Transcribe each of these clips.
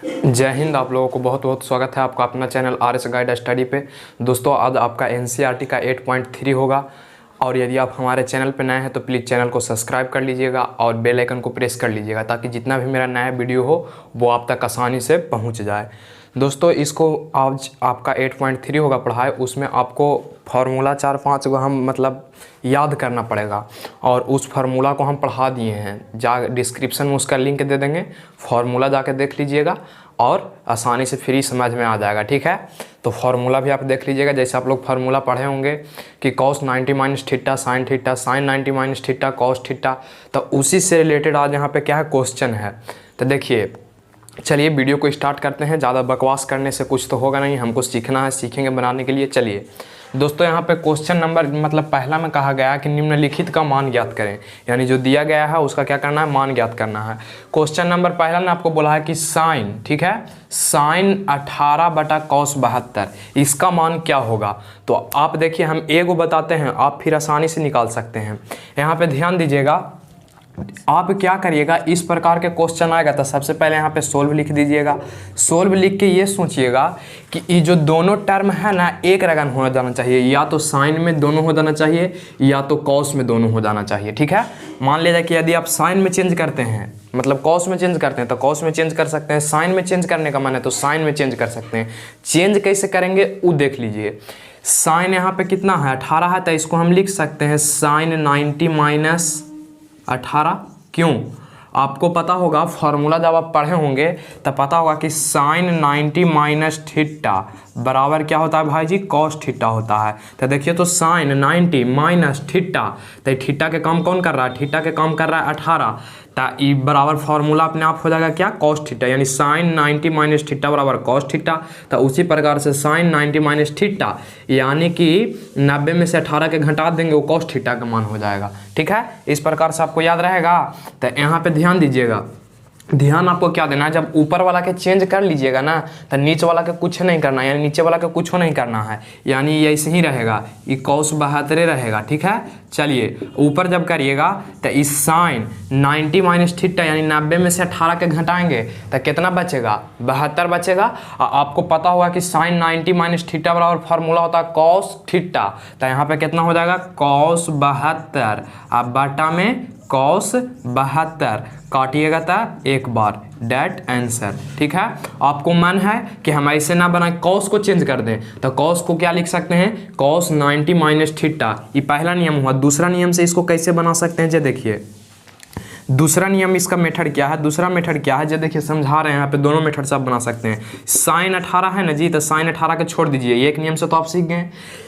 जय हिंद। आप लोगों को बहुत बहुत स्वागत है आपका अपना चैनल RS गाइड स्टडी पे। दोस्तों आज आपका NCERT का 8.3 होगा और यदि आप हमारे चैनल पर नए हैं तो प्लीज़ चैनल को सब्सक्राइब कर लीजिएगा और बेल आइकन को प्रेस कर लीजिएगा ताकि जितना भी मेरा नया वीडियो हो वो आप तक आसानी से पहुंच जाए। दोस्तों इसको आज आपका 8.3 होगा पढ़ाई, उसमें आपको फार्मूला 4-5 को हम मतलब याद करना पड़ेगा और उस फार्मूला को हम पढ़ा दिए हैं। डिस्क्रिप्शन में उसका लिंक दे देंगे, फार्मूला जाके देख लीजिएगा और आसानी से फ्री समझ में आ जाएगा। ठीक है, तो फार्मूला भी आप देख लीजिएगा। जैसे आप लोग फार्मूला पढ़े होंगे कि cos 90 minus theta sine theta, sine 90 minus theta cos theta, तो उसी से रिलेटेड आज यहाँ पे क्या है, क्वेश्चन है। तो देखिए चलिए वीडियो को स्टार्ट करते हैं। ज़्यादा बकवास करने से कुछ तो होगा नहीं, हमको सीखना है, सीखेंगे बनाने के लिए। चलिए दोस्तों यहाँ पे क्वेश्चन नंबर मतलब पहला में कहा गया कि निम्नलिखित का मान ज्ञात करें, यानी जो दिया गया है उसका क्या करना है, मान ज्ञात करना है। क्वेश्चन नंबर पहला ने आपको बोला है कि साइन, ठीक है, साइन 18/cos 72 इसका मान क्या होगा। तो आप देखिए हम एगो बताते हैं, आप फिर आसानी से निकाल सकते हैं। यहाँ पे ध्यान दीजिएगा, आप क्या करिएगा, इस प्रकार के क्वेश्चन आएगा तो सबसे पहले यहाँ पे सोल्व लिख दीजिएगा। सोल्व लिख के ये सोचिएगा कि ये जो दोनों टर्म है ना एक रकम हो जाना चाहिए, या तो साइन में दोनों हो जाना चाहिए या तो कॉस में दोनों हो जाना चाहिए। ठीक है, मान लीजिए कि यदि आप साइन में चेंज करते हैं मतलब कॉस में चेंज करते हैं तो कॉस में चेंज कर सकते हैं, साइन में चेंज करने का मन है तो साइन में चेंज कर सकते हैं। चेंज कैसे करेंगे वो देख लीजिए। साइन यहाँ पे कितना है, 18 है, तो इसको हम लिख सकते हैं साइन 90 माइनस 18। क्यों, आपको पता होगा फार्मूला जब आप पढ़े होंगे तब पता होगा कि साइन 90 माइनस थीटा बराबर क्या होता है भाई जी, कॉस थीटा होता है। तो देखिए तो साइन 90 माइनस थीटा, तो थीटा के काम कौन कर रहा है, थीटा के काम कर रहा है 18, तो ई बराबर फार्मूला अपने आप हो जाएगा क्या, कॉस थीटा, यानी साइन 90 माइनस थीटा बराबर कॉस थीटा। तो उसी प्रकार से साइन 90 माइनस थीटा यानी कि 90 में से 18 के घटा देंगे वो कॉस थीटा का मान हो जाएगा। ठीक है, इस प्रकार से आपको याद रहेगा। तो यहाँ पे ध्यान दीजिएगा, ध्यान आपको क्या देना है, जब ऊपर वाला के चेंज कर लीजिएगा ना तो नीचे वाला के कुछ नहीं करना है, यानी नीचे वाला के कुछ नहीं करना है, यानी ये ऐसे ही रहेगा, ये cos 72 रहेगा। ठीक है, चलिए ऊपर जब करिएगा तो इस साइन 90 माइनस थीटा यानी 90 में से 18 के घटाएंगे तो कितना बचेगा, 72 बचेगा। और आपको पता होगा कि साइन 90 माइनस थीटा बराबर फार्मूला होता है cos थीटा, तो यहाँ पे कितना हो जाएगा cos 72, अब बाटा में cos 72 काटिएगा था एक बार, डेट आंसर। ठीक है, आपको मन है कि हम ऐसे ना बनाए, cos को चेंज कर दें तो cos को क्या लिख सकते हैं, cos 90 माइनस थीटा, ये पहला नियम हुआ। दूसरा नियम से इसको कैसे बना सकते हैं, जो देखिए दूसरा नियम इसका मेथड क्या है, दूसरा मेथड क्या है, जो देखिए समझा रहे हैं यहाँ पे, दोनों मेथड से आप बना सकते हैं। साइन 18 है ना जी, तो साइन 18 के छोड़ दीजिए, एक नियम से तो आप सीख गए।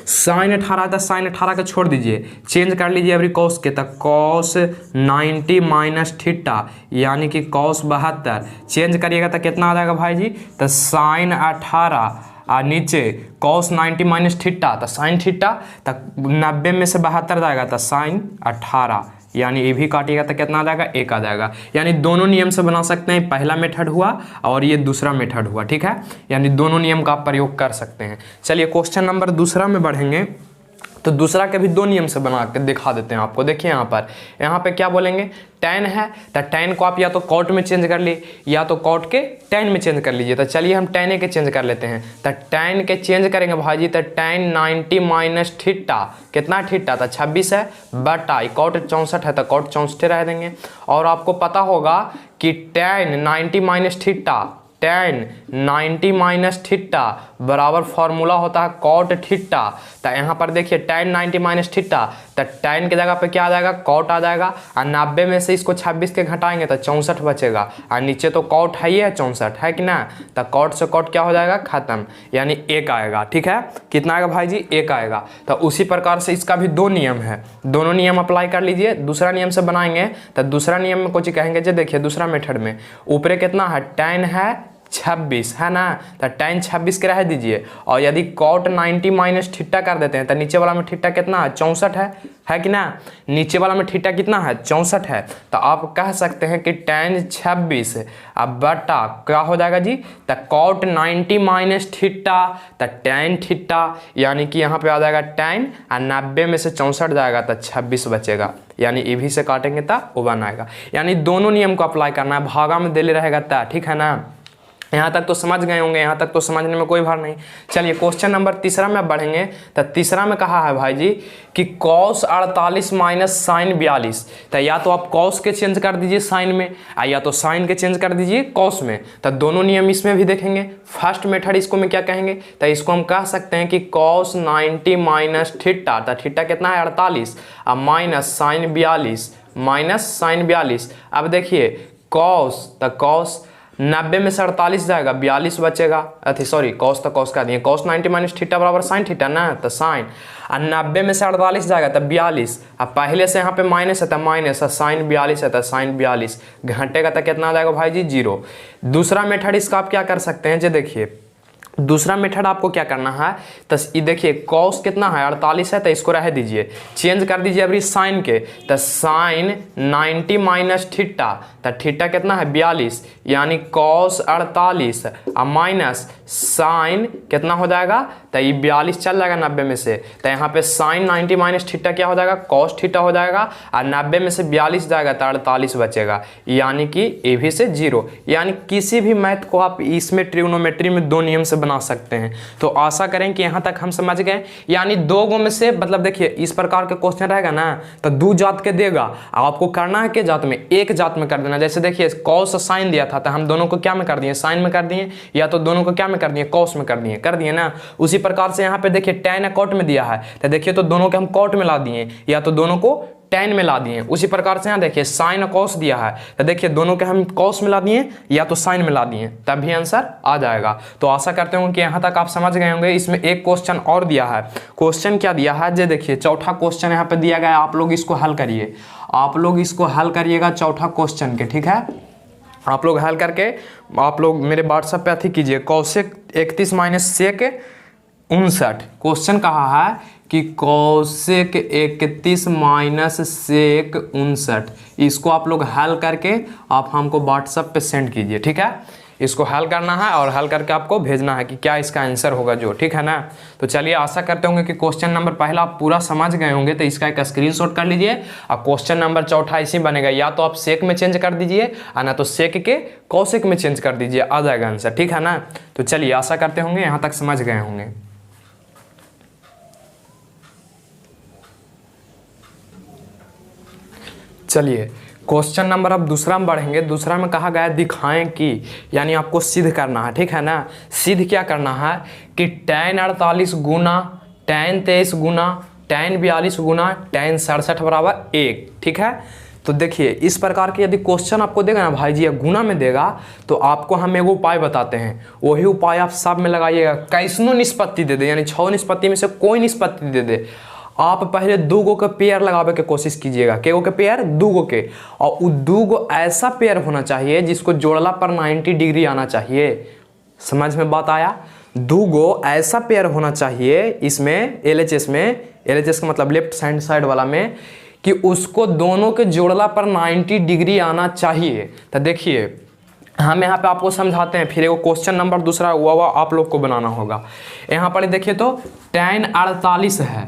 साइन 18 था, साइन 18 के छोड़ दीजिए, चेंज कर लीजिए अभी कॉस के, तो कॉस 90 माइनस थीटा यानी कि cos 72 चेंज करिएगा तो कितना आ जाएगा भाई जी, तो साइन 18 और नीचे cos 90 माइनस थीटा, तो साइन थीटा, तो 90 में से 72 जाएगा तो साइन 18, यानी ये भी काटिएगा तो कितना आ जाएगा, 1 आ जाएगा। यानी दोनों नियम से बना सकते हैं, पहला मेथड हुआ और ये दूसरा मेथड हुआ। ठीक है, यानी दोनों नियम का आप प्रयोग कर सकते हैं। चलिए क्वेश्चन नंबर दूसरा में बढ़ेंगे तो दूसरा के भी दो नियम से बना के दिखा देते हैं आपको। देखिए यहाँ पे क्या बोलेंगे, tan है तो tan को आप या तो cot में चेंज कर ली या तो cot के tan में चेंज कर लीजिए। तो चलिए हम tan के चेंज कर लेते हैं, तो tan के चेंज करेंगे भाई, तो tan 90 माइनस थीटा, कितना थीटा था 26 है, बटा cot 64 है तो cot 64 रह देंगे। और आपको पता होगा कि tan 90 minus theta, tan 90 minus theta बराबर फार्मूला होता है cot थीटा। तो यहाँ पर देखिए tan 90 माइनस थीटा, तो tan की जगह पे क्या आ जाएगा, cot आ जाएगा, और 90 में से इसको 26 के घटाएंगे तो 64 बचेगा, और नीचे तो cot है ही है 64 है कि ना, तो cot से cot क्या हो जाएगा, खत्म, यानी 1 आएगा। ठीक है, कितना आएगा भाई जी, 1 आएगा। तो उसी प्रकार से इसका भी दो नियम है, दोनों नियम अप्लाई कर लीजिए। दूसरा नियम से बनाएंगे तो दूसरा नियम में कुछ कहेंगे, जो देखिए दूसरा मेथड में ऊपरे कितना है, tan है 26 है ना, तो tan 26 के रह दीजिए, और यदि cot 90 माइनस थीटा कर देते हैं तो नीचे वाला में थीटा कितना है, 64 है कि ना, नीचे वाला में थीटा कितना है, 64 है। तो आप कह सकते हैं कि tan 26 अब बटा क्या हो जाएगा जी, तो cot 90 माइनस थीटा, तो tan थीटा, यानी कि यहाँ पे आ जाएगा tan, और 90 में से 64 जाएगा तो 26 बचेगा, यानी ये भी से काटेंगे तो 1 आएगा। यानी दोनों नियम को अप्लाई करना है, भागा में दिले रहेगा ता, ठीक है ना। यहाँ तक तो समझ गए होंगे, यहाँ तक तो समझने में कोई भार नहीं। चलिए क्वेश्चन नंबर तीसरा में बढ़ेंगे। तो तीसरा में कहा है भाई जी कि cos 48 माइनस साइन 42। तो या तो आप cos के चेंज कर दीजिए साइन में, या तो साइन के चेंज कर दीजिए cos में। तो दोनों नियम इसमें भी देखेंगे। फर्स्ट मेथड इसको में क्या कहेंगे, तो इसको हम कह सकते हैं कि cos 90 माइनस थीटा। तो थीटा कितना है 48, अब माइनस साइन 42, माइनस साइन 42। अब देखिए cos, तो cos 90 में से 48 जाएगा, 42 बचेगा। सॉरी cos तो cos का दिए, cos 90 माइनस थीटा बराबर साइन थीटा ना, तो साइन। और 90 में से 48 जाएगा तो 42। अब पहले से यहाँ पे माइनस है तो माइनस, साइन 42 है तो साइन 42 घंटेगा तो कितना आ जाएगा भाई जी 0। दूसरा मेथड इसका आप क्या कर सकते हैं, जो देखिए दूसरा मेथड आपको क्या करना है, तो ये देखिए cos कितना है 48 है, तो इसको रह दीजिए, चेंज कर दीजिए अभी साइन के। तो साइन 90 माइनस थीटा, तो थीटा कितना है 42, यानी cos 48 और माइनस साइन कितना हो जाएगा, तो ये 42 चल जाएगा 90 में से। तो यहाँ पे साइन 90 माइनस थीटा क्या हो जाएगा, cos थीटा हो जाएगा, और 90 में से 42 जाएगा तो 48 बचेगा, यानी कि ए भी से 0। यानी किसी भी मैथ को आप इसमें ट्रिग्नोमेट्री में दो नियम से बना सकते हैं। तो आशा करें कि यहाँ तक हम समझ गए। यानी दो गो में से, मतलब देखिए इस प्रकार के क्वेश्चन रहेगा ना, तो दो जात के देगा, आपको करना है कि जात में, एक जात में कर देना। जैसे देखिए cos साइन दिया था, तो हम दोनों को क्या में कर दिए, साइन में कर दिए, या तो दोनों को क्या में कर दिए, cos में कर दिए ना। उसी प्रकार से यहाँ पे देखिए tan कॉट में दिया है, तो देखिए तो दोनों के हम कॉट में ला दिए, या तो दोनों को tan में ला दिए। उसी प्रकार से यहाँ देखिए साइन और cos दिया है, तो देखिए दोनों के हम cos में ला दिए या तो साइन में ला दिए, तब भी आंसर आ जाएगा। तो आशा करते हूँ कि यहाँ तक आप समझ गए होंगे। इसमें एक क्वेश्चन और दिया है। क्वेश्चन क्या दिया है, जो देखिए चौथा क्वेश्चन यहाँ पे दिया गया है, आप लोग इसको हल करिए, आप लोग इसको हल करिएगा चौथा क्वेश्चन के, ठीक है। आप लोग हल करके आप लोग मेरे व्हाट्सएप पे अथी कीजिए, कौशिक 31 माइनस सेक 59। क्वेश्चन कहा है कि कौशिक 31 माइनस सेक 59, इसको आप लोग हल करके आप हमको व्हाट्सएप पे सेंड कीजिए, ठीक है। इसको हल करना है और हल करके आपको भेजना है कि क्या इसका आंसर होगा जो, ठीक है ना। तो चलिए आशा करते होंगे कि क्वेश्चन नंबर पहला आप पूरा समझ गए होंगे। तो इसका एक स्क्रीनशॉट कर लीजिए, और क्वेश्चन नंबर चौथा इसी बनेगा, या तो आप सेक में चेंज कर दीजिए, और ना तो सेक के कौशिक में चेंज कर दीजिए, आ जाएगा आंसर, ठीक है ना। तो चलिए आशा करते होंगे यहाँ तक समझ गए होंगे। चलिए क्वेश्चन नंबर अब दूसरा में बढ़ेंगे। दूसरा में कहा गया दिखाएं कि, यानी आपको सिद्ध करना है, ठीक है ना। सिद्ध क्या करना है कि tan 48 गुना tan 23 गुना tan 42 गुना tan 67 बराबर 1, ठीक है। तो देखिए इस प्रकार के यदि क्वेश्चन आपको देगा ना भाई जी, या गुना में देगा, तो आपको हम एगो उपाय बताते हैं, वही उपाय आप सब में लगाइएगा। कैसनो निष्पत्ति दे दे, यानी 6 निष्पत्ति में से कोई निष्पत्ति दे दे, आप पहले दो गो के पेयर लगावे के कोशिश कीजिएगा। के गो के पेयर, दो गो के, और वो दो गो ऐसा पेयर होना चाहिए जिसको जोड़ला पर 90 डिग्री आना चाहिए। समझ में बात आया। दो गो ऐसा पेयर होना चाहिए इसमें, LHS में, LHS का मतलब लेफ्ट हैंड साइड वाला में, कि उसको दोनों के जोड़ला पर 90 डिग्री आना चाहिए। तो देखिए हम यहाँ पे आपको समझाते हैं, फिर एगो क्वेश्चन नंबर दूसरा हुआ आप लोग को बनाना होगा। यहाँ पर देखिए तो tan 48 है,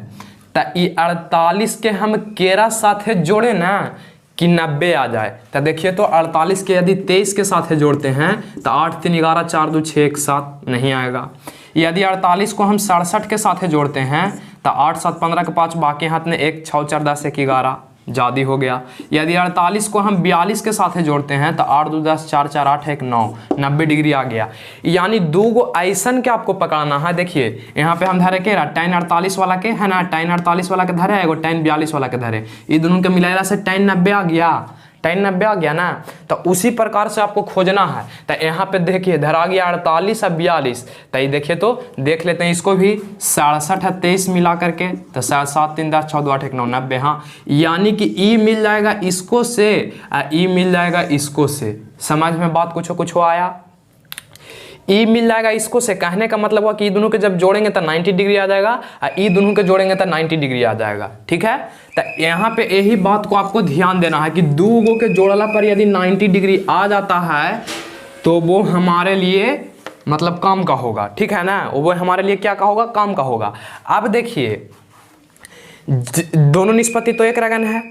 तो ये 48 के हम केरा साथे जोड़े ना कि 90 आ जाए। तो देखिए तो 48 के यदि 23 के साथ जोड़ते हैं तो 8 3 11 4 2 6 1 7 नहीं आएगा। यदि 48 को हम 67 के साथ जोड़ते हैं तो 8 7 15 के 5, बाकी हाथ में 1 6 4 10 1 11 ज़्यादा हो गया। यदि 48 को हम 42 के साथ जोड़ते हैं तो 8 2 10 4 4 8 1 9, 90 डिग्री आ गया। यानी दो गो ऐसन के आपको पकड़ना है। देखिए यहाँ पे हम धरे के tan 48 वाला के है ना, tan 48 वाला के धरे, एगो tan 42 वाला के धरे, ये दोनों के मिलाया से tan 90 आ गया, tan 90 आ गया ना। तो उसी प्रकार से आपको खोजना है। तो यहाँ पे देखिए धरा गया 48 और 42, तो ये देखिए तो देख लेते हैं इसको भी, 67 और 23 मिला करके, तो 7 3 10 6 2 8 1 9 90। हाँ, यानी कि ई मिल जाएगा इसको से, ई मिल जाएगा इसको से। समझ में बात कुछ आया। ई मिल जाएगा इसको से, कहने का मतलब हुआ कि ई दोनों के जब जोड़ेंगे तो 90 डिग्री आ जाएगा, और ई दोनों के जोड़ेंगे तो 90 डिग्री आ जाएगा, ठीक है। तो यहाँ पे यही बात को आपको ध्यान देना है कि दो गो के जोड़ला पर यदि 90 डिग्री आ जाता है तो वो हमारे लिए मतलब काम का होगा, ठीक है ना। वो हमारे लिए क्या का होगा, काम का होगा। अब देखिए दोनों निष्पत्ति तो एक रगन है।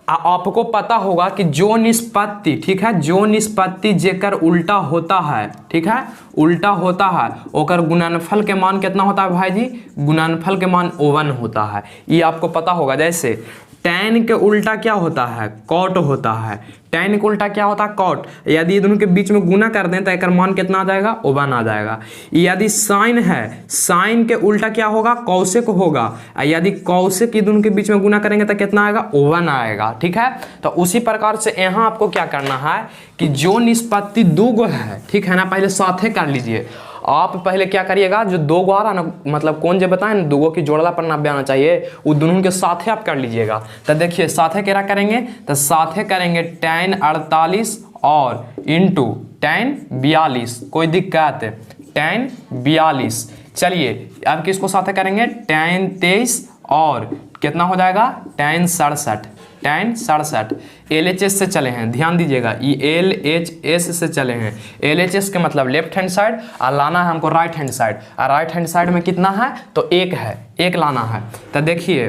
आपको पता होगा कि जो निष्पत्ति, ठीक है, जो निष्पत्ति जेकर उल्टा होता है, ठीक है, उल्टा होता है, ओकर गुणनफल के मान कितना होता है भाई जी? गुणनफल के मान 1 होता है। ये आपको पता होगा। जैसे tan के उल्टा क्या होता है? कॉट होता है। tan के उल्टा क्या होता है? कॉट। यदि ये दोनों के बीच में गुना कर दें तो एक मान कितना आ जाएगा? 1 आ जाएगा। यदि साइन है, साइन के उल्टा क्या होगा? कौशिक होगा। यदि कौशिक ये दोनों के बीच में गुना करेंगे तो कितना आएगा? 1 आएगा। ठीक है, तो उसी प्रकार से यहाँ आपको क्या करना है कि जो निष्पत्ति दो गो है, ठीक है ना, पहले साथे कर लीजिए। आप पहले क्या करिएगा, जो दो गो आ रहा ना, मतलब कौन जो बताए ना, दो गो की जोड़ला पर नब्बे आना चाहिए, वो दोनों के साथे आप कर लीजिएगा। तो देखिए साथे क्या करेंगे, तो साथे करेंगे tan 48 और इंटू tan 42, कोई दिक्कत? tan 42। चलिए अब किसको साथे करेंगे? tan 23 और कितना हो जाएगा? tan 67, tan 67। LHS से चले हैं, ध्यान दीजिएगा, ये LHS से चले हैं। LHS के मतलब लेफ्ट हैंड साइड, और लाना है हमको राइट हैंड साइड। और राइट हैंड साइड में कितना है? तो 1 है, 1 लाना है। तो देखिए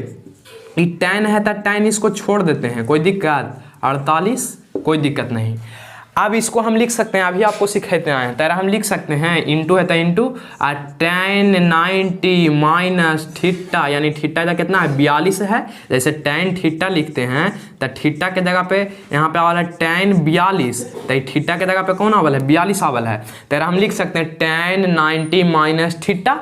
ये tan है तो tan इसको छोड़ देते हैं, कोई दिक्कत? 48, कोई दिक्कत नहीं। अब इसको हम लिख सकते हैं, अभी आपको सिखाते हैं, तेरा हम लिख सकते हैं इंटू है तो इंटू tan 90 माइनस थीटा, यानी थीटा का कितना है? 42 है। जैसे tan थीटा लिखते हैं तो थीटा के जगह पे यहाँ पे आवल है tan 42, तो थीटा के जगह पे कौन आवल है? 42 आवल है। तेरा हम लिख सकते हैं tan 90 माइनस थीटा।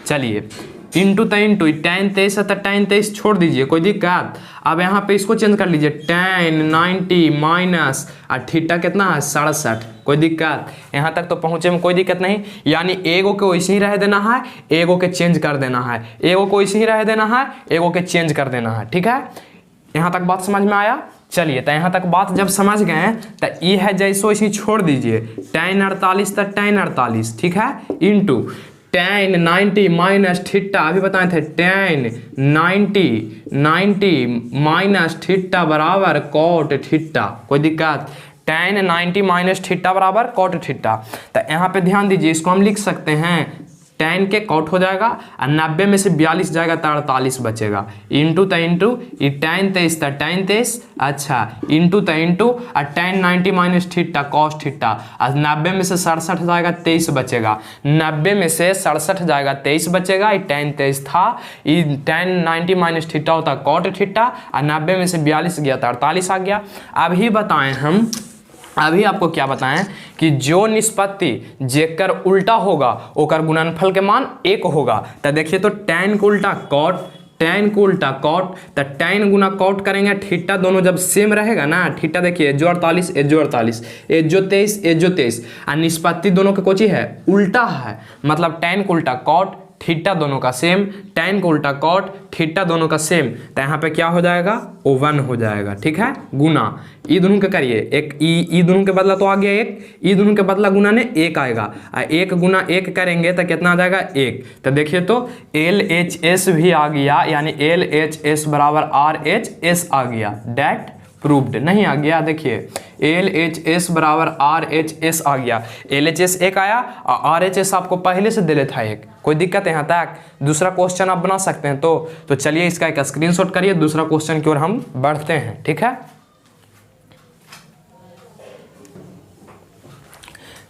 चलिए इंटू तो इंटू tan 23 है तो tan 23 छोड़ दीजिए, कोई दिक्कत? अब यहाँ पे इसको चेंज कर लीजिए, tan 90 माइनस और थीटा कितना है? 67, कोई दिक्कत? यहाँ तक तो पहुँचे में कोई दिक्कत नहीं। यानी एगो को वैसे ही रह देना है, एगो के चेंज कर देना है, एगो को वैसे ही रह देना है, एगो के चेंज कर देना है। ठीक है, यहाँ तक बात समझ में आया? चलिए तो यहाँ तक बात जब समझ गए तो ये है जैसो वैसे छोड़ दीजिए, tan 48 तो tan 48, ठीक है, इंटू tan 90 माइनस थीटा, अभी बताए थे tan 90 माइनस थीटा बराबर cot थीटा, कोई दिक्कत? tan 90 माइनस थीटा बराबर cot थीटा। तो यहाँ पे ध्यान दीजिए, इसको हम लिख सकते हैं tan के कॉट हो जाएगा और 90 में से 42 जाएगा तो 48 बचेगा। इंटू तो इंटू ये tan 23 तो tan 23, अच्छा, इंटू तो इंटू और tan 90 minus theta cos theta, और 90 में से 67 जाएगा 23 बचेगा। 90 में से 67 जाएगा 23 बचेगा। ये tan 23 था, ये tan 90 माइनस थीटा होता cot थीटा, और 90 में से 42 गया तो 48 आ गया। अभी बताएं हम, अभी आपको क्या बताएं कि जो निष्पत्ति जेकर उल्टा होगा ओकर गुणनफल के मान 1 होगा। तो देखिए तो tan को उल्टा cot, tan को उल्टा cot, तो tan गुना cot करेंगे, थीटा दोनों जब सेम रहेगा ना, थीटा देखिए जो 48 जो 48, जो 23 जो 23, और निष्पत्ति दोनों के कोची है? उल्टा है, मतलब tan को उल्टा cot, थीटा दोनों का सेम, tan को उल्टा cot, थीटा दोनों का सेम, तो यहाँ पे क्या हो जाएगा? 1 हो जाएगा। ठीक है, गुना ई दोनों के करिए, एक ई दोनों के बदला तो आ गया 1, ई दोनों के बदला गुना ने 1 आएगा, 1 गुना 1 करेंगे तो कितना आ जाएगा? 1। तो देखिए तो LHS भी आ गया, यानी LHS बराबर RHS आ गया। डैट प्रूव्ड नहीं आ गया? देखिए LHS बराबर RHS आ गया। LHS 1 आया और RHS आपको पहले से दे था 1, कोई दिक्कत है यहाँ तक? दूसरा क्वेश्चन आप बना सकते हैं। तो चलिए इसका एक स्क्रीनशॉट करिए, दूसरा क्वेश्चन की ओर हम बढ़ते हैं। ठीक है,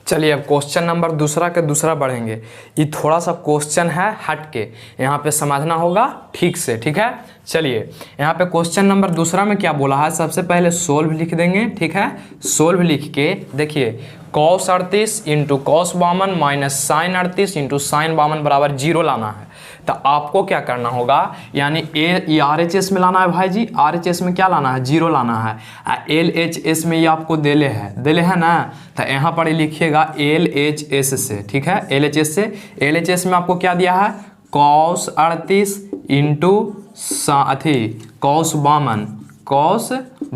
चलिए अब क्वेश्चन नंबर दूसरा के दूसरा बढ़ेंगे। ये थोड़ा सा क्वेश्चन है हट के, यहाँ पे समझना होगा ठीक से। ठीक है, चलिए यहाँ पे क्वेश्चन नंबर दूसरा में क्या बोला है, सबसे पहले सोल्व लिख देंगे। ठीक है, सोल्व लिख के देखिए cos 38 into cos 52 minus sin 38 into sin 52 बराबर 0 लाना है। तो आपको क्या करना होगा, यानी ये RHS में लाना है भाई जी, RHS में क्या लाना है? 0 लाना है। LHS में ये आपको देले है ना, तो यहाँ पर लिखिएगा LHS से। ठीक है, LHS से, LHS में आपको क्या दिया है? cos 38 into cos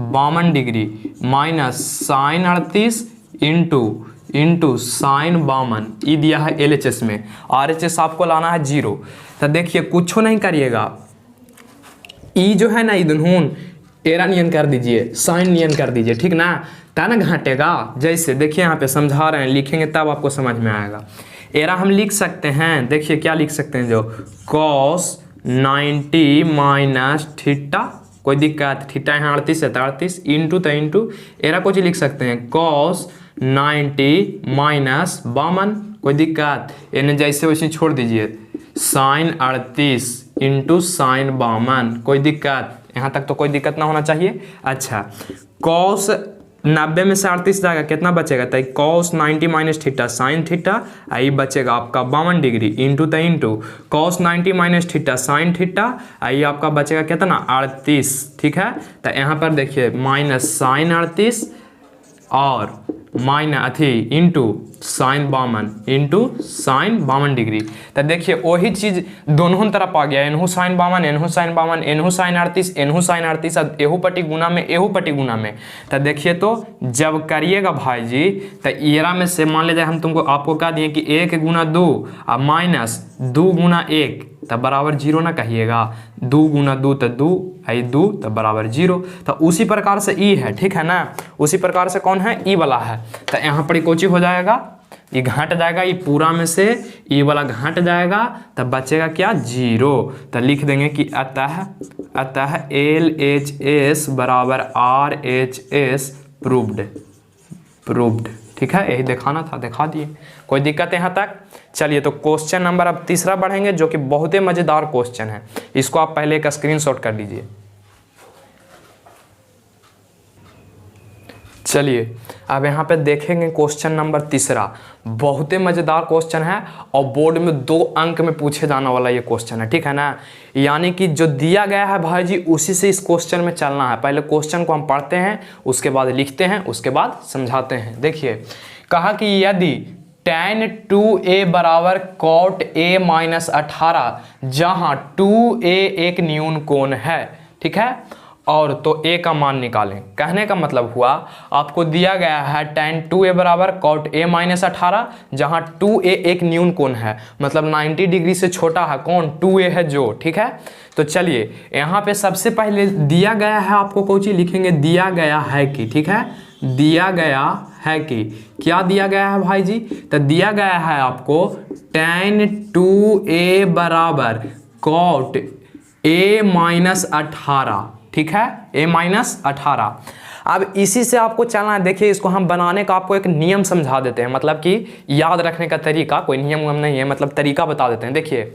52 degree minus sin 38 into sin 52, ये दिया है LHS में। RHS आपको लाना है 0। तो देखिए कुछ नहीं करिएगा, ई जो है ना, ई दुनून एरा नियन कर दीजिए, साइन नियन कर दीजिए, ठीक ना, ता ना घाटेगा। जैसे देखिए यहाँ पे समझा रहे हैं, लिखेंगे तब आपको समझ में आएगा। एरा हम लिख सकते हैं, देखिए क्या लिख सकते हैं, जो cos 90 माइनस थीटा कोई दिक्कत, थीटा यहाँ 38 है तो 38 इंटू तो इंटू एरा कुछ लिख सकते हैं cos 90 माइनस 52, कोई दिक्कत, इन्हें जैसे वैसे छोड़ दीजिए, साइन 38 इंटू साइन 52, कोई दिक्कत, यहाँ तक तो कोई दिक्कत ना होना चाहिए। अच्छा cos 90 में से 38 जाएगा, कितना बचेगा, तो cos 90 minus theta sine theta, आई बचेगा आपका 52 डिग्री इंटू तो into cos 90 minus theta sine theta, आई आपका बचेगा कितना 38, ठीक है। तो यहाँ पर देखिए माइनस साइन 38 और minus into sine 52 into sine 52 degree. तो देखिए वही चीज दोनों तरफ आ गया, एनहू साइन 52 एनहू साइन 52 एनहू साइन 38 एनहू साइन 38, एहू पट्टी गुना में एहू पट्टी गुना में। तो देखिए तो जब करिएगा भाई जी, तो एरा में से मान लीजिए हम तुमको आपको कह दिए कि 1 गुना 2 और माइनस 2 गुना 1 तब बराबर 0 ना कहिएगा, 2 गुना 2 तो 2 आई 2 तब बराबर 0। तो उसी प्रकार से ई है, ठीक है ना, उसी प्रकार से कौन है, ई वाला है। तो यहाँ पर कोची हो जाएगा, ये घट जाएगा, ये पूरा में से ई वाला घट जाएगा, तब बचेगा क्या 0। तो लिख देंगे कि अतः LHS बराबर RHS प्रूव्ड, ठीक है, यही दिखाना था, दिखा दिए, कोई दिक्कत यहाँ तक। चलिए तो क्वेश्चन नंबर अब तीसरा बढ़ेंगे, जो कि बहुत ही मजेदार क्वेश्चन है, इसको आप पहले एक स्क्रीनशॉट कर लीजिए। चलिए अब यहाँ पे देखेंगे क्वेश्चन नंबर तीसरा, बहुत ही मजेदार क्वेश्चन है और बोर्ड में 2 अंक में पूछे जाने वाला ये क्वेश्चन है, ठीक है ना। यानी कि जो दिया गया है भाई जी उसी से इस क्वेश्चन में चलना है। पहले क्वेश्चन को हम पढ़ते हैं, उसके बाद लिखते हैं, उसके बाद समझाते हैं। देखिए कहा कि यदि tan 2a बराबर cot a माइनस 18 जहाँ 2a एक न्यून कोण है, ठीक है, और तो a का मान निकालें। कहने का मतलब हुआ आपको दिया गया है tan 2a बराबर cot a माइनस 18 जहाँ 2a एक न्यून कोण है, मतलब 90 डिग्री से छोटा है कौन, 2a है जो, ठीक है। तो चलिए यहाँ पे सबसे पहले दिया गया है, आपको कोई चीज लिखेंगे, दिया गया है कि, ठीक है, दिया गया है कि, क्या दिया गया है भाई जी, तो दिया गया है आपको tan 2a बराबर cot a माइनस 18, ठीक है, a माइनस 18। अब इसी से आपको चलना है। देखिए इसको हम बनाने का आपको एक नियम समझा देते हैं, मतलब कि याद रखने का तरीका, कोई नियम नहीं है, मतलब तरीका बता देते हैं। देखिए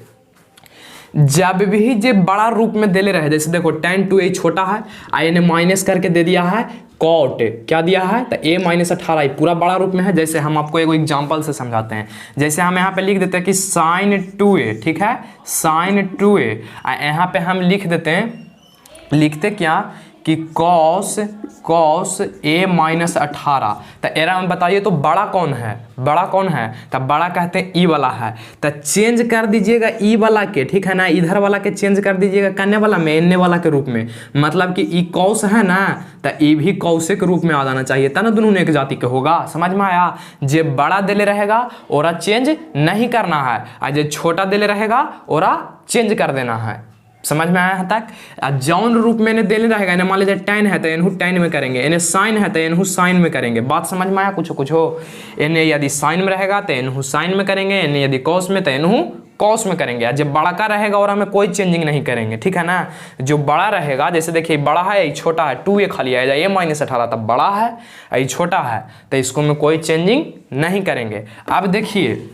जब भी जे बड़ा रूप में दे ले रहे, जैसे देखो tan 2a छोटा है, आई ने माइनस करके दे दिया है cot, क्या दिया है, तो a माइनस 18 पूरा बड़ा रूप में है। जैसे हम आपको एक एग्जांपल से समझाते हैं, जैसे हम यहाँ पे लिख देते हैं कि sin 2a, ठीक है, sin 2a, यहाँ पे हम लिख देते हैं, लिखते क्या कि cos a माइनस 18। तो एरा में बताइए तो बड़ा कौन है, बड़ा कौन है, तो बड़ा कहते हैं ई वाला है। तो चेंज कर दीजिएगा ई वाला के, ठीक है ना, इधर वाला के चेंज कर दीजिएगा करने वाला में, एन्ने वाला के रूप में, मतलब कि ई कौस है ना, तो ई भी कौसे के रूप में आ जाना चाहिए, तब ना दोनों एक जाति के होगा। समझ में आया, जे बड़ा देले रहेगा ओरा चेंज नहीं करना है, और जे छोटा देले रहेगा ओरा चेंज कर देना है। समझ में आया यहाँ तक। जौन रूप में इन्हें देने रहेगा, इन्हें मान लीजिए tan है तो इनहू tan में करेंगे, इन्हें sin है तो इनहू sin में करेंगे। बात समझ में आया, कुछ हो, इन्हें यदि sin में रहेगा तो इनहू sin में करेंगे, इन्हें यदि cos में तो इनहू cos में करेंगे। जब बड़ा का रहेगा और हमें कोई चेंजिंग नहीं करेंगे, ठीक है ना। जो बड़ा रहेगा, जैसे देखिए बड़ा है, छोटा है, 2a खाली आएगा, a माइनस 18 तब बड़ा है, ये छोटा है, तो इसको में कोई चेंजिंग नहीं करेंगे। अब देखिए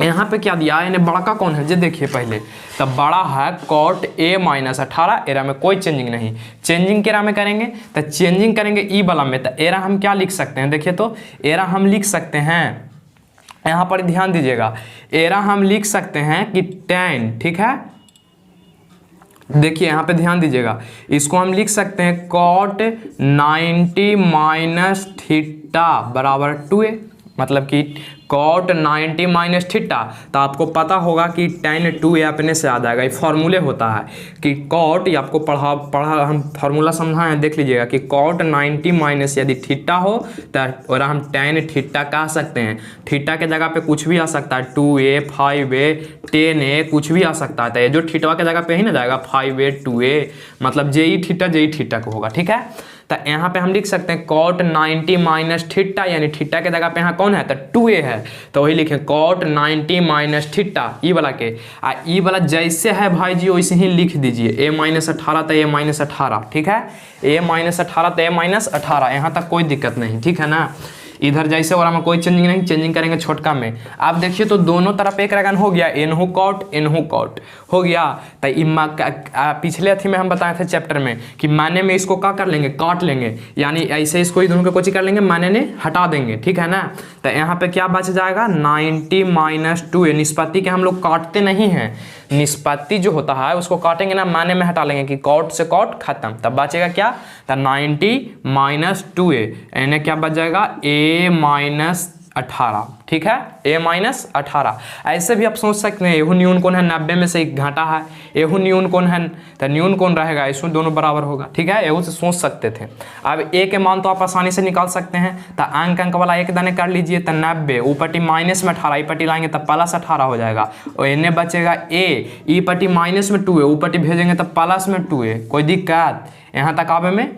यहाँ पे क्या दिया है, इन्हें बड़ा का कौन है, जो देखिए पहले, तब बड़ा है cot a माइनस 18, एरा में कोई चेंजिंग नहीं, चेंजिंग के एरा में करेंगे तो चेंजिंग करेंगे ई वाला में। तो एरा हम क्या लिख सकते हैं, देखिए तो एरा हम लिख सकते हैं, यहाँ पर ध्यान दीजिएगा, एरा हम लिख सकते हैं कि tan, ठीक है, देखिए यहाँ पे ध्यान दीजिएगा, इसको हम लिख सकते हैं cot 90 माइनस थीटा बराबर 2a, मतलब कि cot 90 माइनस थीटा। तो आपको पता होगा कि tan 2a अपने से आ जाएगा, ये फॉर्मूले होता है कि cot, ये आपको पढ़ा हम फार्मूला समझाए हैं, देख लीजिएगा कि cot 90 माइनस यदि थीटा हो तो और हम tan थीटा कह सकते हैं। थीटा के जगह पे कुछ भी आ सकता है, 2a 5a 10a कुछ भी आ सकता है। तो ये जो थीटा के जगह पे ही ना जाएगा 5a 2a, मतलब जे ई थीटा को होगा, ठीक है। तो यहाँ पे हम लिख सकते हैं cot 90 माइनस थीटा, यानी थीटा के जगह पे यहाँ कौन है तो 2a है, तो वही लिखें cot 90 माइनस थीटा ई वाला के। ई वाला जैसे है भाई जी वैसे ही लिख दीजिए, a माइनस 18 तो a माइनस 18, ठीक है, a माइनस 18 तो a माइनस 18, यहाँ तक कोई दिक्कत नहीं, ठीक है ना। इधर जैसे वाला में कोई चेंजिंग नहीं, चेंजिंग करेंगे छोटका में। आप देखिए तो दोनों तरफ एक रगन हो गया, एनहू कॉट हो गया। तो पिछले अथी में हम बताए थे चैप्टर में कि माने में इसको क्या कर लेंगे, काट लेंगे, यानी ऐसे इसको ही दोनों को कोची कर लेंगे, माने ने हटा देंगे, ठीक है ना। तो यहाँ पे क्या बच जाएगा 90 माइनस 2a, निष्पत्ति के हम लोग काटते नहीं हैं, निष्पत्ति जो होता है उसको काटेंगे ना, माने में हटा लेंगे कि कॉट से कॉट खत्म, तब बचेगा क्या तो 90 माइनस 2a, यानी क्या बच जाएगा a माइनस 18, ठीक है, a माइनस 18। ऐसे भी आप सोच सकते हैं एहू न्यून कौन है, 90 में से एक घाटा है, एहू न्यून कौन है तो न्यून कौन रहेगा, इसमें दोनों बराबर होगा, ठीक है, एहू से सोच सकते थे। अब a के मान तो आप आसानी से निकाल सकते हैं, तो अंक वाला एक दाने कर लीजिए, तो 90 ऊपटी माइनस में 18, ई पट्टी लाएंगे तब प्लस 18 हो जाएगा, और इन्हें बचेगा a, ई पट्टी माइनस में 2a, ऊपटी भेजेंगे तब प्लस में 2a, कोई दिक्कत यहाँ तक आवे में।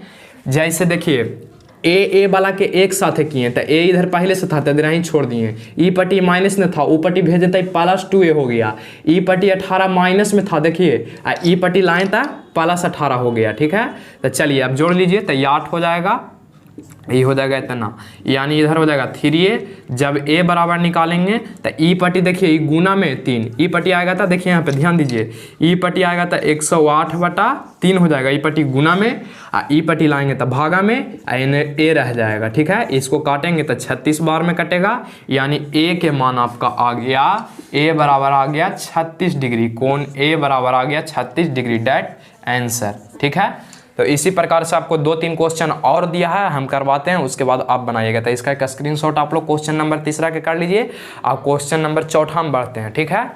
जैसे देखिए ए वाला के एक साथ किए, तो ए इधर पहले से था तो इधर ही छोड़ दिए, ई पट्टी माइनस में था, ऊ पट्टी भेजे तो प्लस 2a हो गया, ई पट्टी 18 माइनस में था, देखिए ई पट्टी लाए था प्लस 18 हो गया, ठीक है। तो चलिए अब जोड़ लीजिए, तो ये 8 हो जाएगा, ये हो जाएगा इतना, यानी इधर हो जाएगा 3a। जब a बराबर निकालेंगे तो ई पट्टी देखिए ई गुना में 3, ई पट्टी आएगा था, देखिए यहाँ पे ध्यान दीजिए, ई पट्टी आएगा तो 108/3 हो जाएगा, ई पट्टी गुना में, ई पट्टी लाएंगे तो भागा में, a रह जाएगा, ठीक है। इसको काटेंगे तो 36 बार में कटेगा, यानी a के मान आपका आ गया, a बराबर आ गया 36 डिग्री, कोण a बराबर आ गया 36 डिग्री, डेट आंसर, ठीक है। तो इसी प्रकार से आपको 2-3 क्वेश्चन और दिया है, हम करवाते हैं, उसके बाद आप बनाइएगा। तो इसका एक स्क्रीनशॉट आप लोग क्वेश्चन नंबर 3 के कर लीजिए, आप क्वेश्चन नंबर 4 में बढ़ते हैं, ठीक है।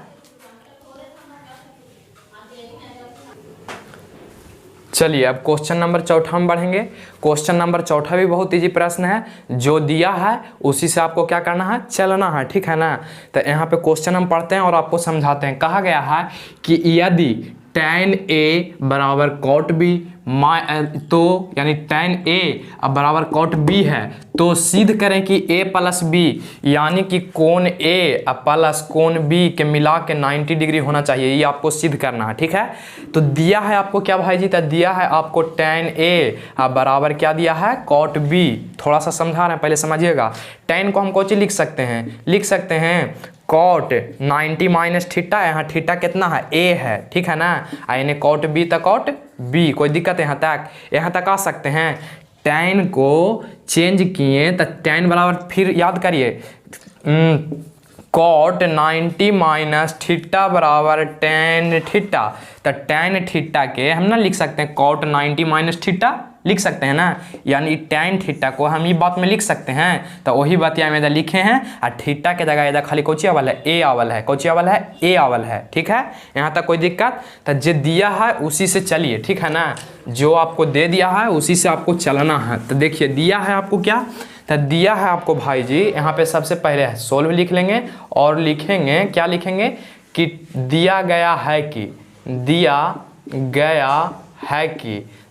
चलिए अब क्वेश्चन नंबर 4 में बढ़ेंगे। क्वेश्चन नंबर 4 भी बहुत इजी प्रश्न है, जो दिया है उसी से आपको क्या करना है, चलना है, ठीक है ना। तो यहाँ पे क्वेश्चन हम पढ़ते हैं और आपको समझाते हैं। कहा गया है कि यदि tan a बराबर cot b, तो यानी tan a अब बराबर cot b है, तो सिद्ध करें कि a प्लस b यानी कि कोण a अब प्लस कोण b के मिला के 90 डिग्री होना चाहिए, ये आपको सिद्ध करना है, ठीक है। तो दिया है आपको क्या भाई जी, तो दिया है आपको tan a अब बराबर क्या दिया है cot b। थोड़ा सा समझा रहे हैं, पहले समझिएगा। tan को हम कौन सी लिख सकते हैं cot 90 माइनस थीटा, यहाँ थीटा कितना है a है, ठीक है ना, यानी cot b तक cot b, कोई दिक्कत है यहाँ तक आ सकते हैं। tan को चेंज किए तो tan बराबर फिर याद करिए cot 90 माइनस थीटा बराबर tan थीटा, तो tan थीटा के हम ना लिख सकते हैं cot 90 माइनस थीटा लिख सकते हैं ना, यानी tan थीटा को हम ये बात में लिख सकते हैं। तो वही बात यहाँ में लिखे हैं, और थीटा के जगह इधर खाली कोची आवल है, a आवल है, कोची आवल है, a आवल है, ठीक है। यहाँ तक कोई दिक्कत, तो जो दिया है उसी से चलिए, ठीक है ना, जो आपको दे दिया है उसी से आपको चलना है। तो देखिए दिया है आपको क्या, तो दिया है आपको भाई जी, यहाँ पे सबसे पहले सोल्व लिख लेंगे और लिखेंगे क्या लिखेंगे कि दिया गया है कि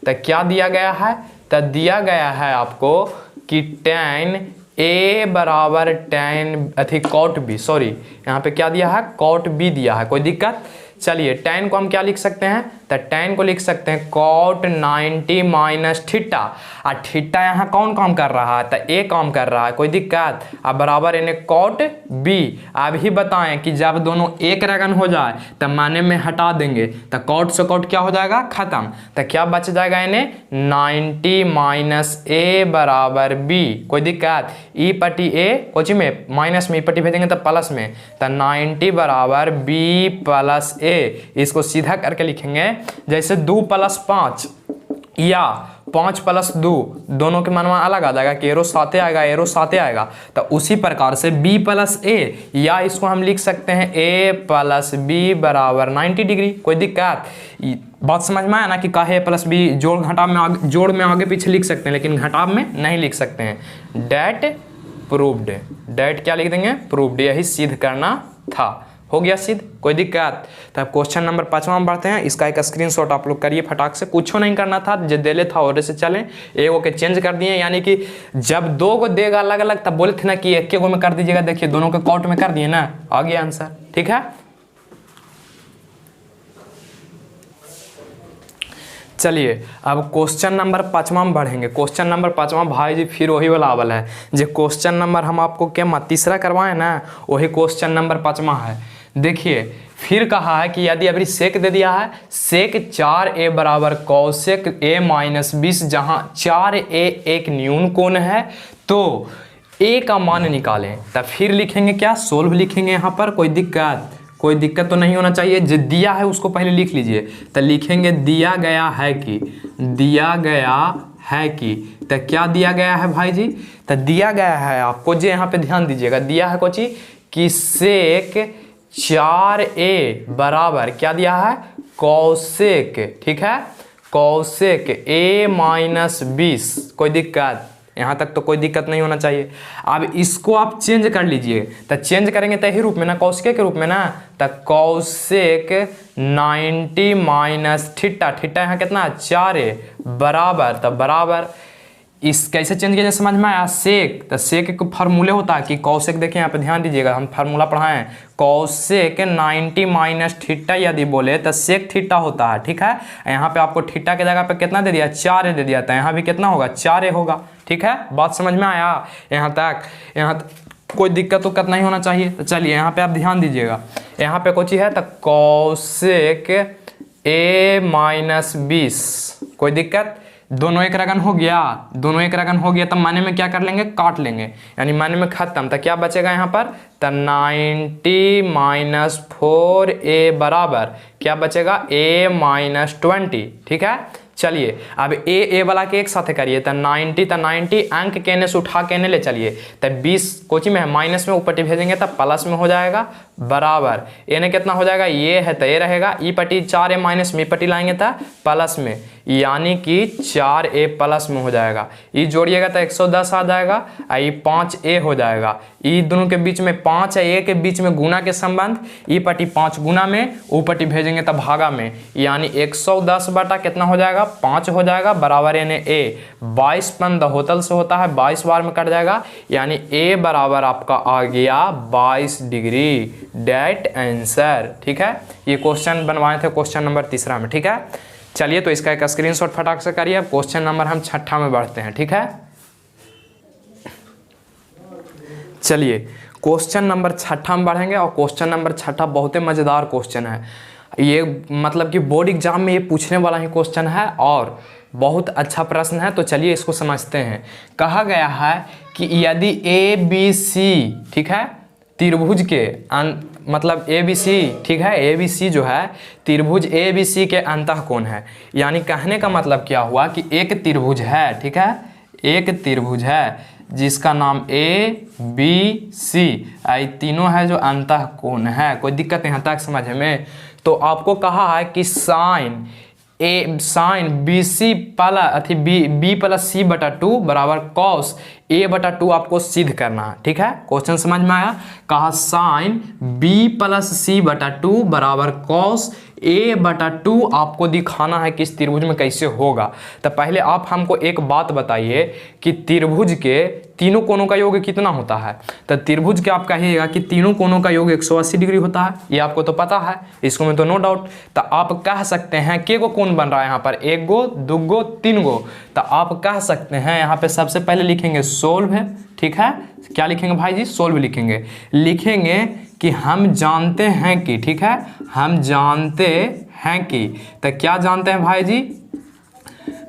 तो क्या दिया गया है, तो दिया गया है आपको कि tan a बराबर tan cot b, सॉरी यहाँ पे क्या दिया है cot b दिया है, कोई दिक्कत। चलिए tan को हम क्या लिख सकते हैं, तो tan को लिख सकते हैं cot 90 माइनस थीटा, और थीटा यहाँ कौन काम कर रहा है, तो a काम कर रहा है, कोई दिक्कत। अब बराबर इन्हें cot b। अब ही बताएं कि जब दोनों एक रगन हो जाए तो माने में हटा देंगे, तो cot से cot क्या हो जाएगा खत्म, तो क्या बच जाएगा इन्हें 90 माइनस a बराबर b, कोई दिक्कत। ई पट्टी a कोची में माइनस में, ई पट्टी भेजेंगे तो प्लस में, तो 90 बराबर b प्लस a, इसको सीधा करके लिखेंगे जैसे 2 + 5 या 5 + 2, दोनों के मनवा अलग आ जाएगा कि एरो साथे आएगा, तो उसी प्रकार से b + a, या इसको हम लिख सकते हैं a + b बराबर 90 डिग्री, कोई दिक्कत। बात समझ में आया ना कि काहे a + b जोड़ में आगे पीछे लिख सकते हैं, लेकिन घटाव में नहीं लिख सकते हैं। डेट प्रूव्ड, डेट क्या लिख देंगे प्रूव्ड, यही सिद्ध करना था, हो गया सिद्ध, कोई दिक्कत। तब क्वेश्चन नंबर 5वां में बढ़ते हैं। इसका एक स्क्रीनशॉट आप लोग करिए फटाक से, कुछ नहीं करना था, जो देले था और से चलें, एगो के चेंज कर दिए, यानी कि जब 2 को देगा अलग अलग तब बोले थे ना कि 1 गो में कर दीजिएगा, देखिए दोनों के कॉट में कर दिए ना, आ गया आंसर, ठीक है। चलिए अब क्वेश्चन नंबर 5वां में बढ़ेंगे। क्वेश्चन नंबर 5वां भाई जी फिर वही वाला आवल है, जो क्वेश्चन नंबर हम आपको क्या तीसरा करवाए ना, वही क्वेश्चन नंबर 5वां है। देखिए फिर कहा है कि यदि अभी सेक दे दिया है, सेक 4a बराबर कौसेक a माइनस 20, जहाँ 4a एक न्यून कोण है, तो a का मान निकालें। तब फिर लिखेंगे क्या, सोल्व लिखेंगे यहाँ पर, कोई दिक्कत तो नहीं होना चाहिए। जो दिया है उसको पहले लिख लीजिए। तो लिखेंगे दिया गया है कि तो क्या दिया गया है भाई जी, तो दिया गया है आपको, जो यहाँ पे ध्यान दीजिएगा, दिया है कोची कि सेक 4a बराबर क्या दिया है, कौसेक, ठीक है, कौसेक a माइनस 20। कोई दिक्कत, यहाँ तक तो कोई दिक्कत नहीं होना चाहिए। अब इसको आप चेंज कर लीजिए, तो चेंज करेंगे तो ही रूप में ना, कौशिक के रूप में ना, तो कौशिक 90 माइनस थीटा, थीटा यहाँ कितना 4a बराबर, तो बराबर इस कैसे चेंज किया जाए समझ में आया, सेक, तो सेक एक फार्मूले होता है कि कौशिक, देखिए यहाँ पे ध्यान दीजिएगा, हम फार्मूला पढ़ाएं, कौशिक 90 माइनस थीटा यदि बोले तो सेक थीटा होता है, ठीक है। यहाँ पे आपको थीटा के जगह पे कितना दे दिया, 4a दे दिया था, यहाँ भी कितना होगा 4a होगा, ठीक है। बात समझ में आया यहाँ तक कोई दिक्कत उक्कत नहीं होना चाहिए। तो चलिए यहाँ पे आप ध्यान दीजिएगा, यहाँ पे कोई चीज़ है, तो कौशिक a माइनस 20, कोई दिक्कत, दोनों एक रगन हो गया, तब माने में क्या कर लेंगे, काट लेंगे, यानी माने में खत्म। तो क्या बचेगा यहाँ पर, तो 90 माइनस 4a बराबर क्या बचेगा, a माइनस 20, ठीक है। चलिए अब ए वाला के एक साथ करिए, तो 90 अंक कहने से उठा कहने ले चलिए, तो 20 कोची में है, माइनस में ऊपर भेजेंगे तब प्लस में हो जाएगा, बराबर ए ने कितना हो जाएगा, ये है तो ये रहेगा, ई पट्टी 4a माइनस में पट्टी लाएंगे तो प्लस में, यानी कि 4a प्लस में हो जाएगा। ई जोड़िएगा तो 110 आ जाएगा, और ये 5a हो जाएगा। ई दोनों के बीच में 5 है, a के बीच में गुना के संबंध, ई पट्टी 5 गुना में, ऊ पट्टी भेजेंगे तब भागा में, यानी 110 बटा कितना हो जाएगा, 5 हो जाएगा, बराबर यानी a 22 पन दहोतल से होता है, 22 बार में कट जाएगा, यानी a बराबर आपका आ गया 22 डिग्री, डेट आंसर, ठीक है। ये क्वेश्चन बनवाए थे क्वेश्चन नंबर 3 में, ठीक है। चलिए तो इसका एक स्क्रीनशॉट फटाक से करिए। अब क्वेश्चन नंबर हम 6 में बढ़ते हैं, ठीक है। चलिए क्वेश्चन नंबर 6 में बढ़ेंगे, और क्वेश्चन नंबर 6 बहुत ही मज़ेदार क्वेश्चन है। ये मतलब कि बोर्ड एग्जाम में ये पूछने वाला ही क्वेश्चन है और बहुत अच्छा प्रश्न है। तो चलिए इसको समझते हैं। कहा गया है कि यदि ABC, ठीक है, त्रिभुज के मतलब ABC, ठीक है, ABC जो है त्रिभुज ABC के अंतःकोण है, यानी कहने का मतलब क्या हुआ कि एक त्रिभुज है, ठीक है, एक त्रिभुज है जिसका नाम ABC, ये तीनों है जो अंतःकोण है। कोई दिक्कत यहाँ तक समझ में। तो आपको कहा है कि sine BC plus B plus C बटा 2 बराबर कॉस A बटा 2 आपको सिद्ध करना है, ठीक है। क्वेश्चन समझ में आया। कहा साइन B प्लस C बटा 2 बराबर कॉस A बटा 2 आपको दिखाना है कि इस त्रिभुज में कैसे होगा। तो पहले आप हमको एक बात बताइए कि त्रिभुज के तीनों कोणों का योग कितना होता है। तो त्रिभुज के आप कहिएगा कि तीनों कोणों का योग 180 डिग्री होता है, ये आपको तो पता है, इसको में तो नो डाउट। तो आप कह सकते हैं के गो कोण बन रहा है यहाँ पर, 1 गो 2 गो 3 गो। तो आप कह सकते हैं यहाँ पे सबसे पहले लिखेंगे सोल्व है, ठीक है। क्या लिखेंगे भाई जी, सोल्व लिखेंगे कि हम जानते हैं कि, ठीक है, हम जानते हैं कि, तो क्या जानते हैं भाई जी,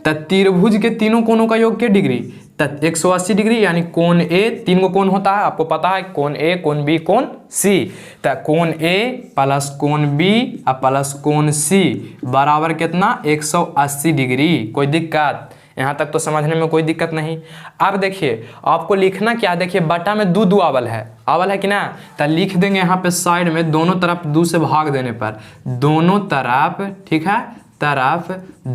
तो त्रिभुज के तीनों कोणों का योग क्या डिग्री, तो 180 डिग्री, यानी कोण A 3 गो कोण होता है, आपको पता है, कोण A कोण B कोण C। तो कोण A प्लस कोण B और प्लस कोण C बराबर कितना 180 डिग्री। कोई दिक्कत यहाँ तक तो समझने में कोई दिक्कत नहीं। अब देखिए आपको लिखना क्या, देखिए बटा में 2 आवल है कि ना, तो लिख देंगे यहाँ पे साइड में दोनों तरफ 2 से भाग देने पर, दोनों तरफ, ठीक है, तरफ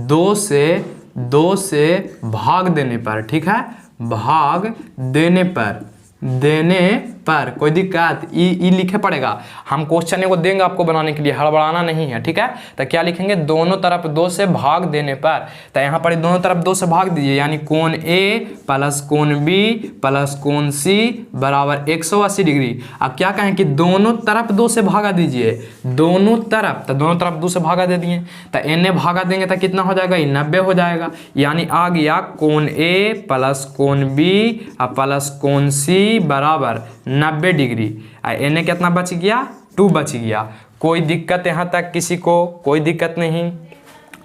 2 से भाग देने पर, ठीक है, भाग देने पर, कोई दिक्कत, ई लिखे पड़ेगा। हम क्वेश्चन को देंगे आपको बनाने के लिए, हड़बड़ाना नहीं है, ठीक है। तो क्या लिखेंगे, दोनों तरफ 2 से भाग देने पर। तो यहाँ पर दोनों तरफ 2 से भाग दीजिए, यानी कोण ए प्लस कोण बी प्लस कोण सी बराबर 180 डिग्री। अब क्या कहें कि दोनों तरफ 2 से भागा दीजिए, दोनों तरफ, तो दोनों तरफ 2 से भागा दे दिए, तो एन भागा देंगे तो कितना हो जाएगा, 90 हो जाएगा। यानी आ गया कोण ए प्लस कोण बी प्लस कोण सी बराबर 90 डिग्री। एन कितना बच गया, 2 बच गया। कोई दिक्कत यहाँ तक किसी को, कोई दिक्कत नहीं।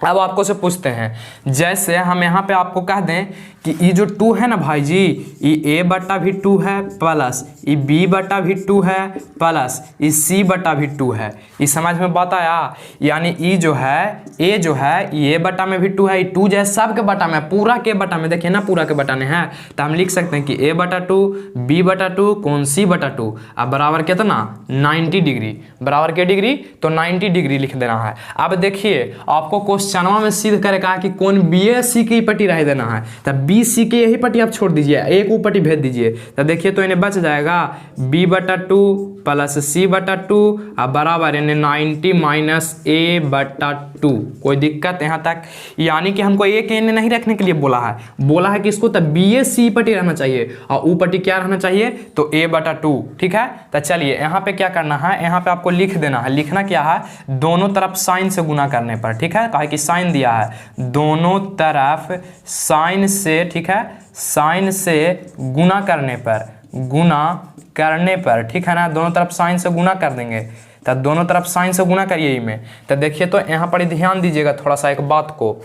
अब आपको से पूछते हैं, जैसे हम यहाँ पे आपको कह दें कि ये जो 2 है ना भाई जी, ये a बटा भी 2 है प्लस ये b बटा भी 2 है प्लस ये c बटा भी 2 है। ये समझ में बात आया? यानी ये जो है a जो है ये a बटा में भी 2 है, ये 2 जो है सब के बटा में, पूरा के बटा में, देखिए ना पूरा के बटा में है। तो हम लिख सकते हैं कि a बटा 2 b बटा 2 कोण c बटा 2 अब बराबर कितना, 90 डिग्री। बराबर क्या डिग्री, तो 90 डिग्री लिख देना है। अब देखिए आपको क्वेश्चनवा में सीध करे कहा कि कोण बी ए सी की पट्टी रह देना है, तब बी सी की यही पट्टी आप छोड़ दीजिए, एक वो पट्टी भेज दीजिए। तो देखिए तो इन्हें बच जाएगा b बटा 2 प्लस सी बटा 2 अब बराबर इन्हें 90 माइनस ए बटा 2। कोई दिक्कत यहाँ तक? यानी कि हमको ए के इन्हें नहीं रखने के लिए बोला है कि इसको तब बी ए सी पट्टी रहना चाहिए और ऊ पट्टी क्या रहना चाहिए, तो a बटा 2, ठीक है। तो चलिए यहाँ पे क्या करना है, यहाँ पे आपको लिख देना है। लिखना क्या है, दोनों तरफ साइन से गुना करने पर, ठीक है। कहा कि साइन दिया है, दोनों तरफ साइन से, ठीक है, साइन से गुना करने पर, ठीक है ना। दोनों तरफ साइन से गुना कर देंगे, तो दोनों तरफ साइन से गुना करिए में। तो देखिए तो यहाँ पर ध्यान दीजिएगा थोड़ा सा, एक बात को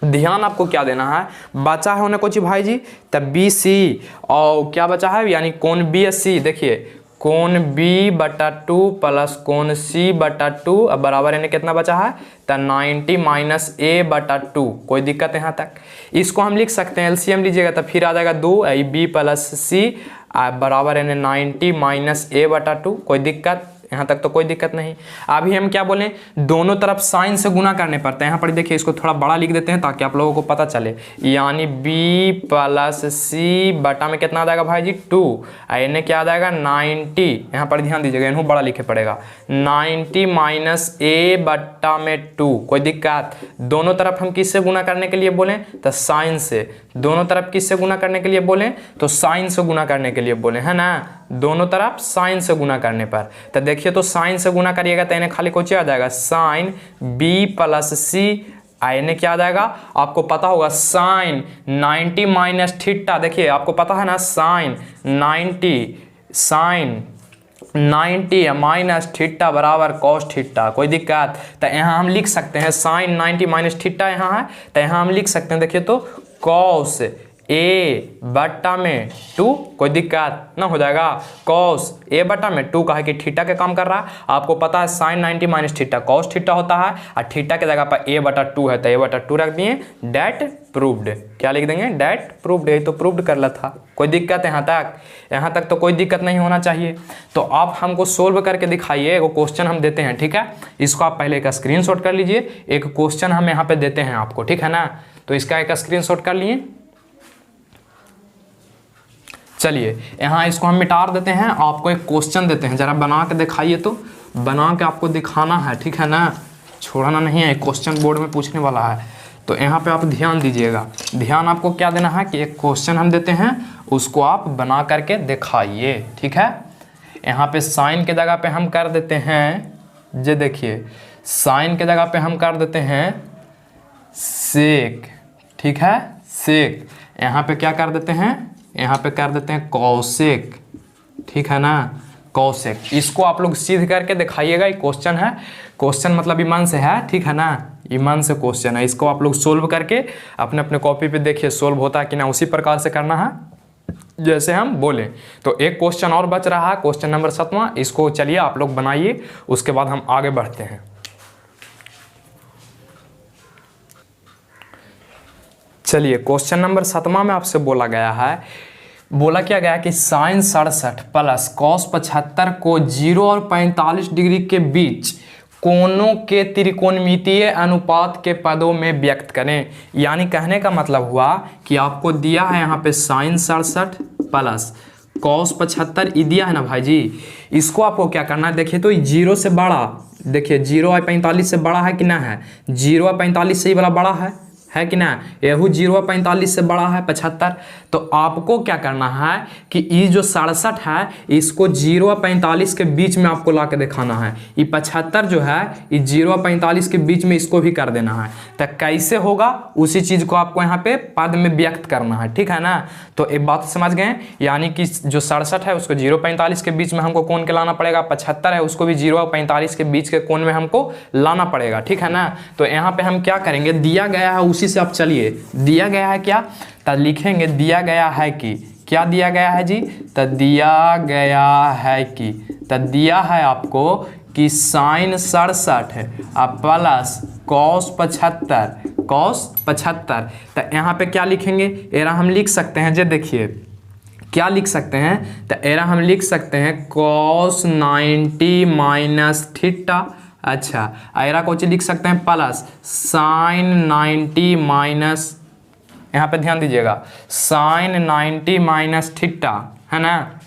ध्यान आपको क्या देना है, बचा है उन्हें कुछ भाई जी, तब बी सी और क्या बचा है, यानी कोण बी एस सी। देखिए कोण बी बटा 2 प्लस कोण सी बटा 2 अब बराबर इन्हें कितना बचा है, तो 90 माइनस ए बटा 2। कोई दिक्कत यहाँ तक? इसको हम लिख सकते हैं, एलसीएम लीजिएगा तो फिर आ जाएगा 2 बी प्लस सी बराबर इन्हें 90 माइनस ए बटा 2। कोई दिक्कत यहाँ तक? तो कोई दिक्कत नहीं। अभी हम क्या बोलें, दोनों तरफ साइन से गुना करने पड़ता है। यहाँ पर देखिए इसको थोड़ा बड़ा लिख देते हैं ताकि आप लोगों को पता चले, यानी b प्लस सी बटा में कितना आ जाएगा भाई जी, 2 इन्हें क्या आ जाएगा 90। यहाँ पर ध्यान दीजिएगा, इन्हों बड़ा लिखे पड़ेगा, 90 माइनस ए बटा में 2। कोई दिक्कत? दोनों तरफ हम किससे गुना करने के लिए बोलें, तो साइन से। दोनों तरफ किससे गुना करने के लिए बोलें, तो साइन से गुना करने के लिए बोले, है ना। दोनों तरफ साइन से गुना करने पर, तो देखिए तो साइन से गुना करिएगा तो इन्हें खाली कुछ आ जाएगा, साइन बी प्लस सी इन्हें क्या आ जाएगा, आपको पता होगा साइन 90 माइनस थीटा। देखिए आपको पता है ना, साइन 90 माइनस थीटा बराबर कॉस थीटा। कोई दिक्कत? तो यहाँ हम लिख सकते हैं साइन 90 माइनस थीटा यहाँ है, तो यहाँ हम लिख सकते हैं, देखिए तो कॉस ए बटा में 2। कोई दिक्कत ना, हो जाएगा कॉस ए बटा में 2 का है कि थीटा के काम कर रहा है। आपको पता है sine 90 minus theta cos theta होता है और थीटा के जगह पर ए बटा 2 है, तो ए बटा 2 रख दिए, डेट प्रूव्ड। क्या लिख देंगे, डेट प्रूव्ड। ये तो प्रूव्ड कर ला था। कोई दिक्कत यहाँ तक? यहाँ तक तो कोई दिक्कत नहीं होना चाहिए। तो आप हमको सोल्व करके दिखाइए। एक क्वेश्चन हम देते हैं, ठीक है, इसको आप पहले एक स्क्रीनशॉट कर लीजिए। एक क्वेश्चन हम यहाँ पे देते हैं आपको, ठीक है ना, तो इसका एक स्क्रीनशॉट कर लिए। चलिए यहाँ इसको हम मिटा देते हैं, आपको एक क्वेश्चन देते हैं, जरा बना के दिखाइए। तो बना के आपको दिखाना है, ठीक है ना, छोड़ना नहीं है। क्वेश्चन बोर्ड में पूछने वाला है, तो यहाँ पे आप ध्यान दीजिएगा। ध्यान आपको क्या देना है कि एक क्वेश्चन हम देते हैं, उसको आप बना करके दिखाइए, ठीक है। यहाँ पे साइन के जगह पे हम कर देते हैं, ये देखिए साइन के जगह पे हम कर देते हैं सेक, ठीक है, सेक। यहाँ पे क्या कर देते हैं, यहाँ पे कर देते हैं कौशिक, ठीक है ना, कौशिक। इसको आप लोग सीध करके दिखाइएगा। ये क्वेश्चन है, क्वेश्चन मतलब ईमान से है, ठीक है ना, ईमान से क्वेश्चन है। इसको आप लोग सोल्व करके अपने अपने कॉपी पे देखिए सोल्व होता है कि ना, उसी प्रकार से करना है जैसे हम बोले। तो एक क्वेश्चन और बच रहा है, क्वेश्चन नंबर 7वां। इसको चलिए आप लोग बनाइए, उसके बाद हम आगे बढ़ते हैं। चलिए क्वेश्चन नंबर 7वां में आपसे बोला गया है, बोला क्या गया कि साइन 67 प्लस कॉस 75 को 0 और 45 डिग्री के बीच कोणों के त्रिकोणमितीय अनुपात के पदों में व्यक्त करें। यानी कहने का मतलब हुआ कि आपको दिया है यहाँ पे साइन 67 प्लस cos 75 ये दिया है ना भाई जी, इसको आपको क्या करना है, देखिए तो 0 से बड़ा, देखिए 0 और 45 से बड़ा है कि ना है, 0 और 45 से ही वाला बड़ा है कि ना, यहू 0 और 45 से बड़ा है 75। तो आपको क्या करना है कि ये जो 67 है इसको 0 और 45 के बीच में आपको ला के दिखाना है। ये 75 जो है ये 0 और 45 के बीच में इसको भी कर देना है। तो कैसे होगा उसी चीज़ को आपको यहाँ पे पद में व्यक्त करना है, ठीक है ना। तो एक बात समझ गए, यानी कि जो 67 है उसको 0 और 45 के बीच में हमको कोण के लाना पड़ेगा, 75 है उसको भी 0 और 45 के बीच के कोण में हमको लाना पड़ेगा, ठीक है ना। तो यहाँ पे हम क्या करेंगे, दिया गया है उसी से आप चलिए, दिया गया है क्या, तो लिखेंगे दिया गया है कि, क्या दिया गया है जी, तो दिया गया है कि, तो दिया है आपको कि साइन 67 है अब प्लस cos 75, तो यहाँ पे क्या लिखेंगे, एरा हम लिख सकते हैं जे, देखिए क्या लिख सकते हैं, तो एरा हम लिख सकते हैं cos 90 माइनस थीटा, अच्छा एरा को लिख सकते हैं प्लस साइन 90 माइनस, यहाँ पे ध्यान दीजिएगा साइन 90 माइनस थीटा, है ना,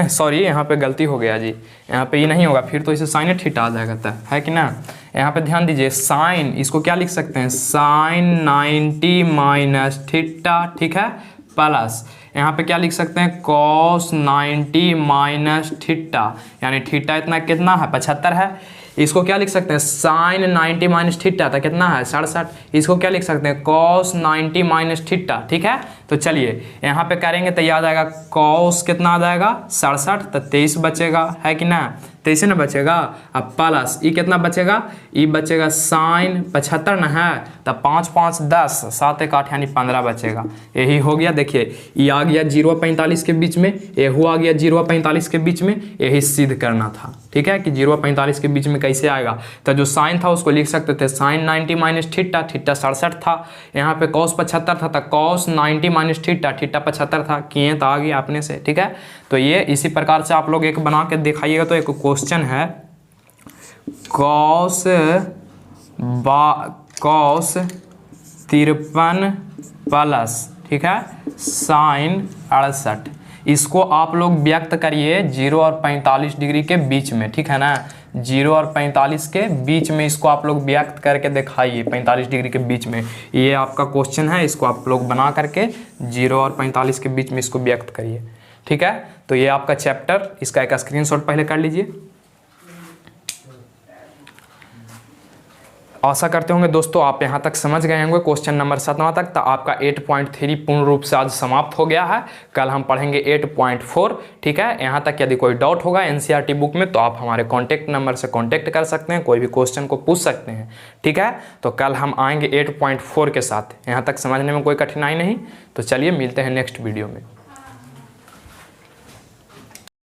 सॉरी यहाँ पे गलती हो गया जी, यहाँ पे ये नहीं होगा, फिर तो इसे साइन थीटा आ जाएगा, है कि ना। यहाँ पे ध्यान दीजिए साइन, इसको क्या लिख सकते हैं, साइन 90 माइनस थीटा, ठीक है, प्लस यहाँ पे क्या लिख सकते हैं, cos 90 माइनस थीटा, यानी थीटा इतना कितना है 75 है, इसको क्या लिख सकते हैं साइन 90 माइनस थीटा, तो कितना है 67, इसको क्या लिख सकते हैं cos 90 माइनस थीटा, ठीक है। तो चलिए यहाँ पे करेंगे तो याद आएगा cos कितना आ जाएगा 67, तो 23 बचेगा, है कि ना, 23 ना बचेगा, अब प्लस ये कितना बचेगा, ये बचेगा साइन 75 ना है, तो 5 5 10 7 1 8 यानी 15 बचेगा, यही हो गया। देखिए ये आ गया 0 और 45 के बीच में, यहू आ गया 0 और 45 के बीच में, यही सिद्ध करना था, ठीक है, कि 0 और 45 के बीच में कैसे आएगा। तो जो साइन था उसको लिख सकते थे साइन 90 माइनस थीटा, थीटा 67 था, यहाँ पे cos 75 था, तो cos 90 माइनस थीटा, थीटा 75 था, किए तो आ गया अपने से, ठीक है। तो ये इसी प्रकार से आप लोग एक बना के दिखाइएगा। तो एक क्वेश्चन है cos 53 प्लस, ठीक है, साइन 68, इसको आप लोग व्यक्त करिए 0 और 45 डिग्री के बीच में, ठीक है ना, 0 और 45 के बीच में इसको आप लोग व्यक्त करके दिखाइए, 45 डिग्री के बीच में, ये आपका क्वेश्चन है, इसको आप लोग बना करके 0 और 45 के बीच में इसको व्यक्त करिए, ठीक है। तो ये आपका चैप्टर, इसका एक स्क्रीनशॉट पहले कर लीजिए। आशा करते होंगे दोस्तों आप यहाँ तक समझ गए होंगे क्वेश्चन नंबर 7वां तक। तो आपका 8.3 पूर्ण रूप से आज समाप्त हो गया है, कल हम पढ़ेंगे 8.4, ठीक है। यहाँ तक यदि कोई डाउट होगा एनसीईआरटी बुक में तो आप हमारे कॉन्टैक्ट नंबर से कॉन्टैक्ट कर सकते हैं, कोई भी क्वेश्चन को पूछ सकते हैं, ठीक है। तो कल हम आएंगे 8.4 के साथ, यहाँ तक समझने में कोई कठिनाई नहीं। तो चलिए मिलते हैं नेक्स्ट वीडियो में।